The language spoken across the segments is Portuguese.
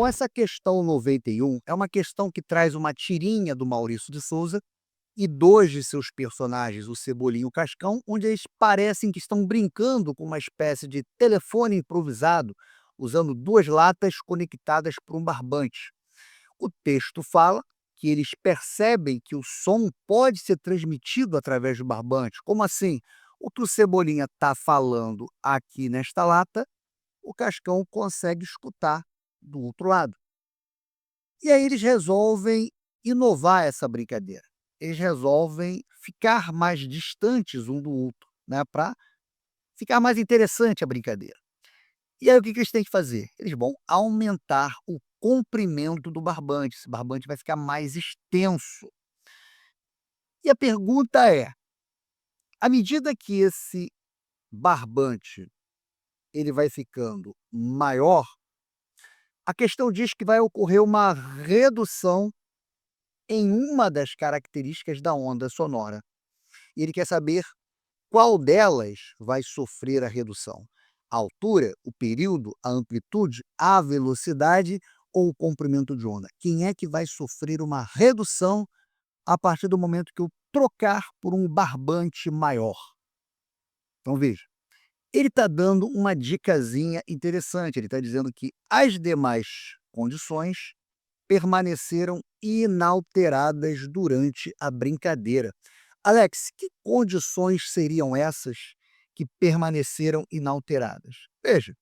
Então essa questão 91 é uma questão que traz uma tirinha do Maurício de Souza e 2 de seus personagens, o Cebolinha e o Cascão, onde eles parecem que estão brincando com uma espécie de telefone improvisado, usando 2 latas conectadas por um barbante. O texto fala que eles percebem que o som pode ser transmitido através do barbante. Como assim? O que o Cebolinha está falando aqui nesta lata, o Cascão consegue escutar do outro lado. E aí eles resolvem inovar essa brincadeira. Eles resolvem ficar mais distantes um do outro, né, para ficar mais interessante a brincadeira. E aí o que que eles têm que fazer? Eles vão aumentar o comprimento do barbante, esse barbante vai ficar mais extenso. E a pergunta é: à medida que esse barbante ele vai ficando maior, a questão diz que vai ocorrer uma redução em uma das características da onda sonora. E ele quer saber qual delas vai sofrer a redução: a altura, o período, a amplitude, a velocidade ou o comprimento de onda? Quem é que vai sofrer uma redução a partir do momento que eu trocar por um barbante maior? Então veja, ele está dando uma dicasinha interessante, ele está dizendo que as demais condições permaneceram inalteradas durante a brincadeira. Alex, que condições seriam essas que permaneceram inalteradas? Veja,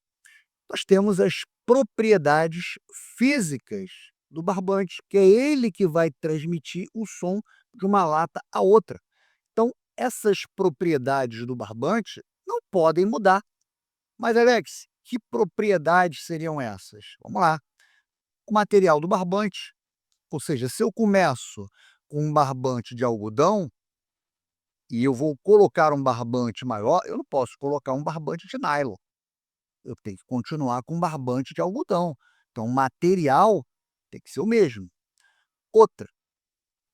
nós temos as propriedades físicas do barbante, que é ele que vai transmitir o som de uma lata a outra. Então, essas propriedades do barbante não podem mudar. Mas, Alex, que propriedades seriam essas? Vamos lá. O material do barbante, ou seja, se eu começo com um barbante de algodão e eu vou colocar um barbante maior, eu não posso colocar um barbante de nylon. Eu tenho que continuar com um barbante de algodão. Então, o material tem que ser o mesmo. Outra,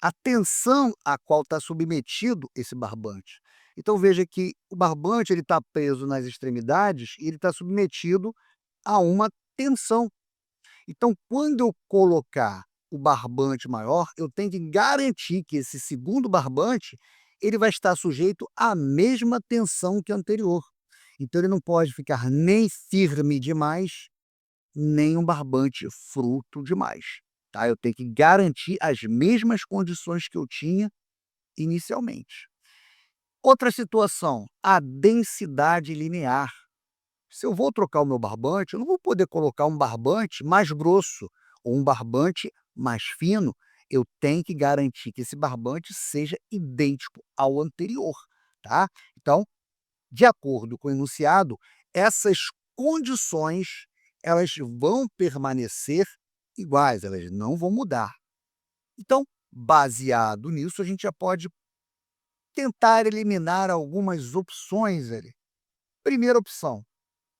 a tensão a qual está submetido esse barbante. Então, veja que o barbante ele está preso nas extremidades e ele está submetido a uma tensão. Então, quando eu colocar o barbante maior, eu tenho que garantir que esse segundo barbante, ele vai estar sujeito à mesma tensão que o anterior. Então ele não pode ficar nem firme demais, nem um barbante fruto demais, tá? Eu tenho que garantir as mesmas condições que eu tinha inicialmente. Outra situação, a densidade linear. Se eu vou trocar o meu barbante, eu não vou poder colocar um barbante mais grosso ou um barbante mais fino. Eu tenho que garantir que esse barbante seja idêntico ao anterior, tá? Então, de acordo com o enunciado, essas condições elas vão permanecer iguais, elas não vão mudar. Então, baseado nisso, a gente já pode tentar eliminar algumas opções ali. Primeira opção,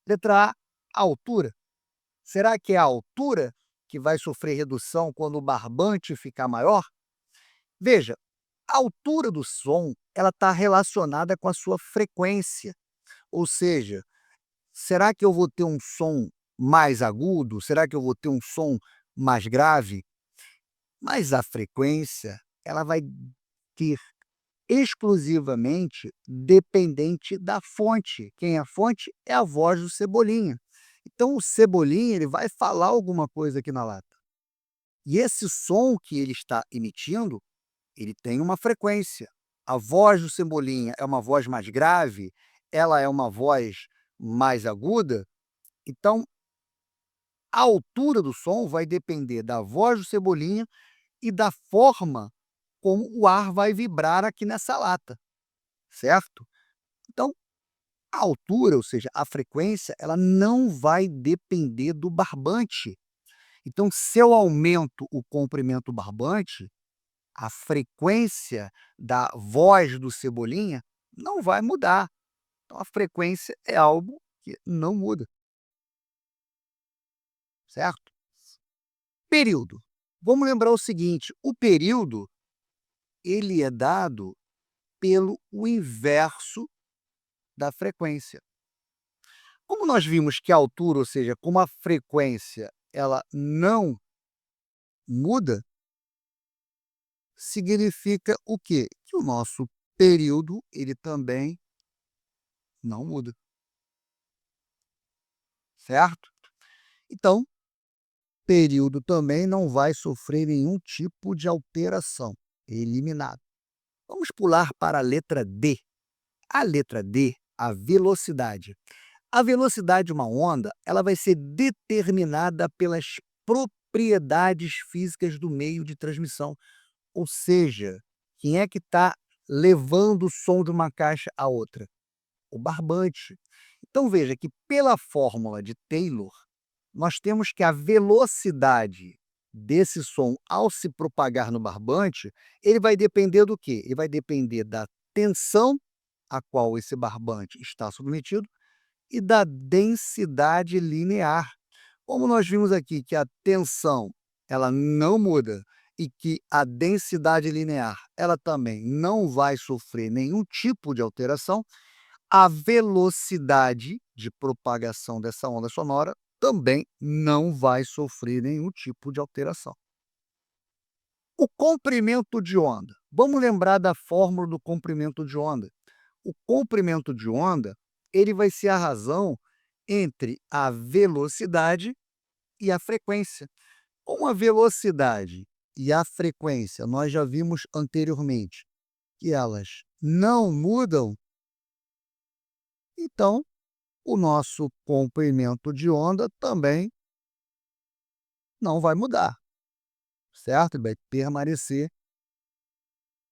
letra A, a altura. Será que é a altura que vai sofrer redução quando o barbante ficar maior? Veja, a altura do som ela está relacionada com a sua frequência, ou seja, será que eu vou ter um som mais agudo? Será que eu vou ter um som mais grave? Mas a frequência ela vai ter exclusivamente dependente da fonte. Quem é a fonte? É a voz do Cebolinha. Então o Cebolinha ele vai falar alguma coisa aqui na lata. E esse som que ele está emitindo, ele tem uma frequência. A voz do Cebolinha é uma voz mais grave, ela é uma voz mais aguda, então a altura do som vai depender da voz do Cebolinha e da forma como o ar vai vibrar aqui nessa lata, certo? Então, a altura, ou seja, a frequência, ela não vai depender do barbante. Então, se eu aumento o comprimento do barbante, a frequência da voz do Cebolinha não vai mudar. Então, a frequência é algo que não muda, certo? Período. Vamos lembrar o seguinte: o período ele é dado pelo o inverso da frequência. Como nós vimos que a altura, ou seja, como a frequência ela não muda, significa o quê? Que o nosso período, ele também não muda, certo? Então, período também não vai sofrer nenhum tipo de alteração, eliminado. Vamos pular para a letra D. A letra D, a velocidade. A velocidade de uma onda, ela vai ser determinada pelas propriedades físicas do meio de transmissão. Ou seja, quem é que está levando o som de uma caixa a outra? O barbante. Então veja que pela fórmula de Taylor, nós temos que a velocidade desse som ao se propagar no barbante, ele vai depender do quê? Ele vai depender da tensão a qual esse barbante está submetido e da densidade linear. Como nós vimos aqui que a tensão ela não muda e que a densidade linear ela também não vai sofrer nenhum tipo de alteração, a velocidade de propagação dessa onda sonora também não vai sofrer nenhum tipo de alteração. O comprimento de onda. Vamos lembrar da fórmula do comprimento de onda. O comprimento de onda, ele vai ser a razão entre a velocidade e a frequência. Com a velocidade e a frequência, nós já vimos anteriormente que elas não mudam, então o nosso comprimento de onda também não vai mudar, certo? Vai permanecer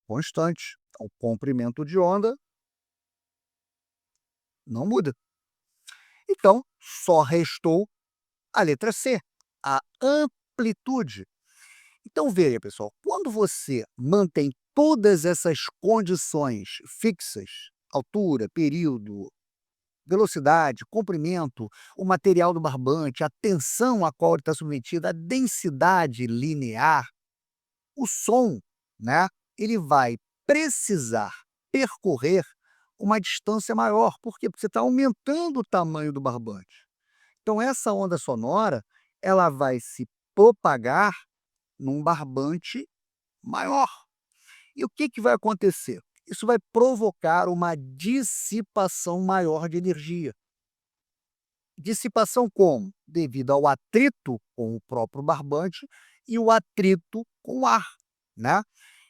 constante. Então, o comprimento de onda não muda. Então, só restou a letra C, a amplitude. Então, veja, pessoal, quando você mantém todas essas condições fixas, altura, período, velocidade, comprimento, o material do barbante, a tensão a qual ele está submetido, a densidade linear, o som, né, ele vai precisar percorrer uma distância maior. Por quê? Porque você está aumentando o tamanho do barbante. Então, essa onda sonora, ela vai se propagar num barbante maior. E o que que vai acontecer? Isso vai provocar uma dissipação maior de energia. Dissipação como? Devido ao atrito com o próprio barbante e o atrito com o ar, né?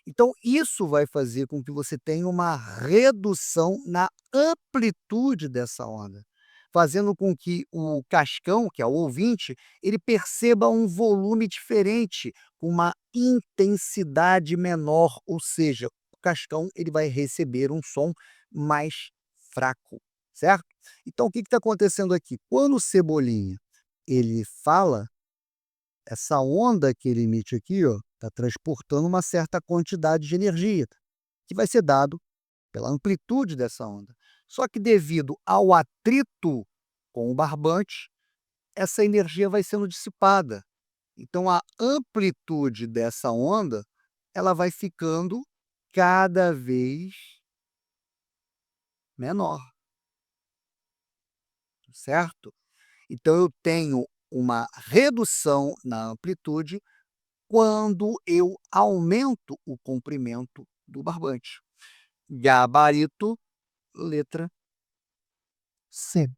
Então, isso vai fazer com que você tenha uma redução na amplitude dessa onda, fazendo com que o cascão, que é o ouvinte, ele perceba um volume diferente, com uma intensidade menor, ou seja, o cascão ele vai receber um som mais fraco, certo? Então, o que está acontecendo aqui? Quando o Cebolinha ele fala, essa onda que ele emite aqui, ó, está transportando uma certa quantidade de energia, que vai ser dado pela amplitude dessa onda. Só que devido ao atrito com o barbante, essa energia vai sendo dissipada. Então a amplitude dessa onda, ela vai ficando cada vez menor, certo? Então eu tenho uma redução na amplitude quando eu aumento o comprimento do barbante. Gabarito, letra C.